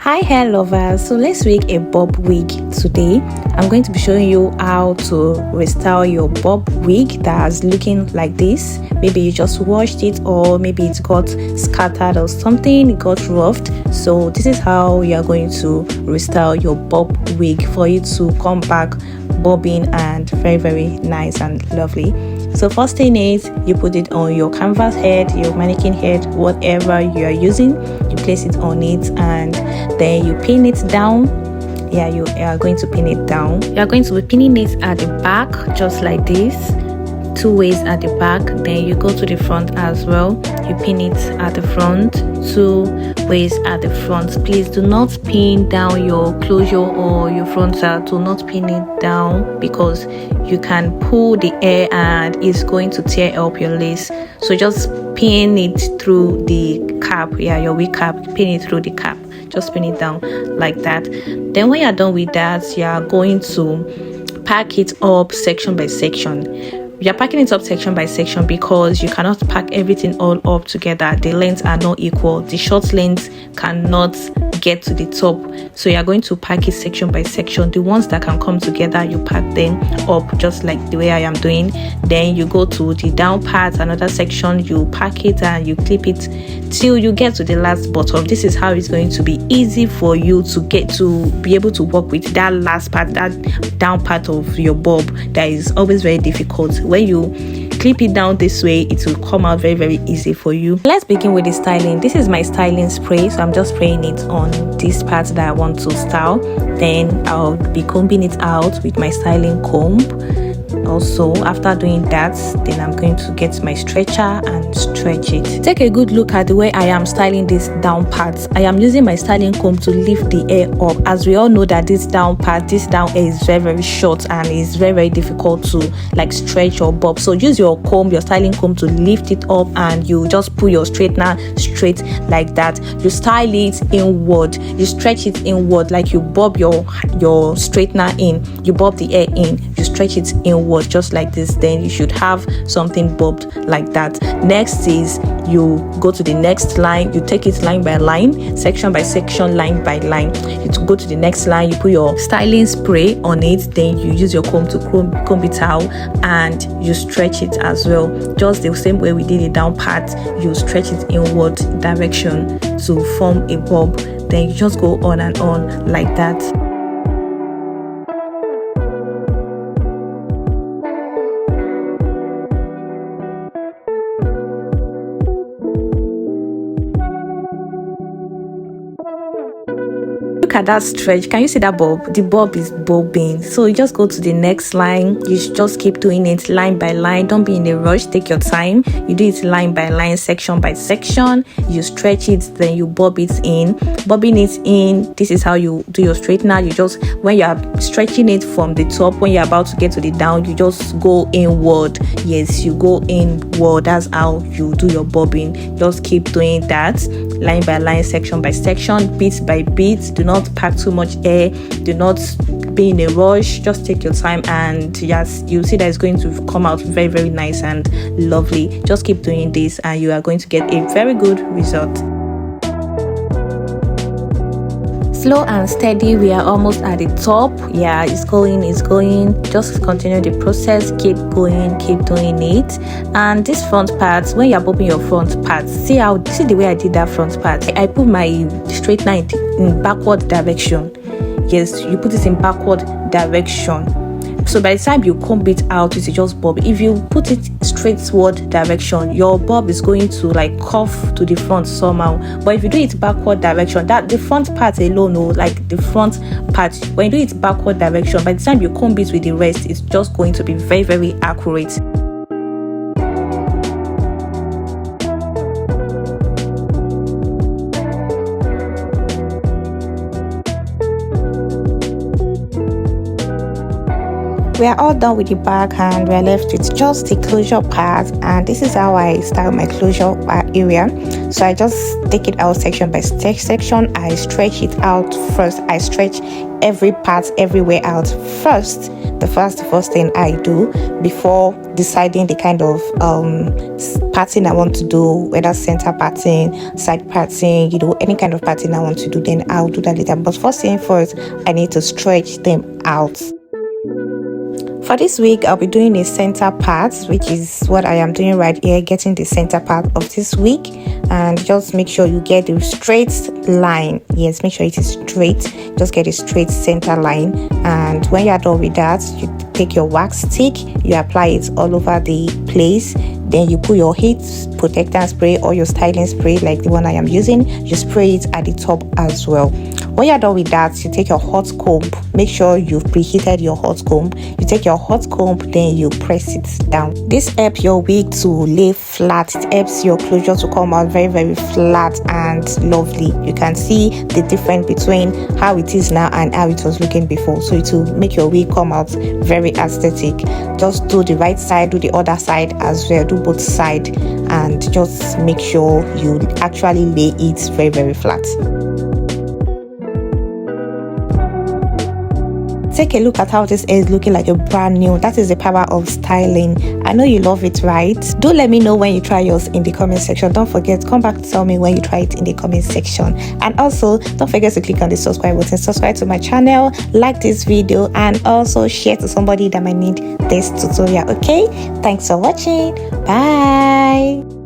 Hi hair lovers, so let's wig a bob wig today. I'm going to be showing you how to restyle your bob wig that's looking like this. Maybe you just washed it, or maybe it got scattered or something, it got roughed. So this is how you are going to restyle your bob wig for you to come back bobbing and very nice and lovely. So first thing is, you put it on your canvas head, your mannequin head, whatever you are using. You place it on it and then you pin it down. Yeah, you are going to pin it down. You are going to be pinning it at the back, just like this, 2 ways at the back. Then you go to the front as well. You pin it at the front, 2 ways at the front. Please do not pin down your closure or your frontal. Do not pin it down, because you can pull the hair and it's going to tear up your lace. So just pin it through the cap. Yeah, your wig cap, pin it through the cap. Just pin it down like that. Then when you're done with that, you are going to pack it up section by section. You're packing it up section by section because you cannot pack everything all up together. The lengths are not equal. The short lengths cannot get to the top. So you're going to pack it section by section. The ones that can come together, you pack them up just like the way I am doing. Then you go to the down part, another section, you pack it and you clip it till you get to the last bottom. This is how it's going to be easy for you to get to be able to work with that last part, that down part of your bob that is always very difficult. When you clip it down this way, it will come out very easy for you. Let's begin with the styling. This is my styling spray, so I'm just spraying it on this part that I want to style. Then I'll be combing it out with my styling comb. Also, after doing that, then I'm going to get my stretcher and stretch it. Take a good look at the way I am styling this down part. I am using my styling comb to lift the hair up, as we all know that this down part, this down hair is very short and is very difficult to like stretch or bob. So use your comb, your styling comb, to lift it up, and you just pull your straightener straight like that. You style it inward, you stretch it inward, like you bob your straightener in, you bob the hair in, you stretch it inward just like this. Then you should have something bobbed like that. Next is you go to the next line, you take it line by line, section by section, line by line. You go to the next line, you put your styling spray on it, then you use your comb to comb it out and you stretch it as well, just the same way we did the down part. You stretch it inward direction to form a bob. Then you just go on and on like that. Look at that stretch. Can you see that bob? The bob is bobbing. So you just go to the next line. You should just keep doing it line by line. Don't be in a rush. Take your time. You do it line by line, section by section. You stretch it, then you bob it in. Bobbing it in, this is how you do your straightener. You just, when you are stretching it from the top, when you're about to get to the down, you just go inward. Yes, you go inward. That's how you do your bobbing. Just keep doing that line by line, section by section, bit by bit. Do not pack too much hair. Do not be in a rush. Just take your time, and yes, you'll see that it's going to come out very nice and lovely. Just keep doing this and you are going to get a very good result. Slow and steady. We are almost at the top. Yeah, it's going. Just continue the process. Keep going, keep doing it. And this front part, when you're bobbing your front part, see the way I did that front part. I put my straightener in backward direction. Yes, you put it in backward direction. So by the time you comb it out, it will just bob. If you put it straightward direction, your bob is going to like curve to the front somehow. But if you do it backward direction, that the front part alone, or like the front part, when you do it backward direction, by the time you comb it with the rest, it's just going to be very accurate. We are all done with the back and we are left with just the closure part, and this is how I style my closure area. So I just take it out section by section. I stretch it out first. I stretch every part everywhere out first. The first thing I do before deciding the kind of pattern I want to do, whether center pattern, side pattern, any kind of pattern I want to do, then I'll do that later. But first thing first, I need to stretch them out. For this week, I'll be doing a center part, which is what I am doing right here, getting the center part of this week. And just make sure you get a straight line. Yes, make sure it is straight. Just get a straight center line. And when you're done with that, you take your wax stick, you apply it all over the place. Then you put your heat protectant spray or your styling spray like the one I am using. You spray it at the top as well. When you're done with that, you take your hot comb. Make sure you've preheated your hot comb. You take your hot comb, then you press it down. This helps your wig to lay flat. It helps your closure to come out very, very flat and lovely. You can see the difference between how it is now and how it was looking before. So it will make your wig come out very aesthetic. Just do the right side, do the other side as well. Do both sides and just make sure you actually lay it very, very flat. Take a look at how this is looking like a brand new. That is the power of styling. I know you love it, right? Do let me know when you try yours in the comment section. Don't forget, come back to tell me when you try it in the comment section. And also, don't forget to click on the subscribe button, subscribe to my channel, like this video, and also share to somebody that might need this tutorial. Okay, thanks for watching. Bye.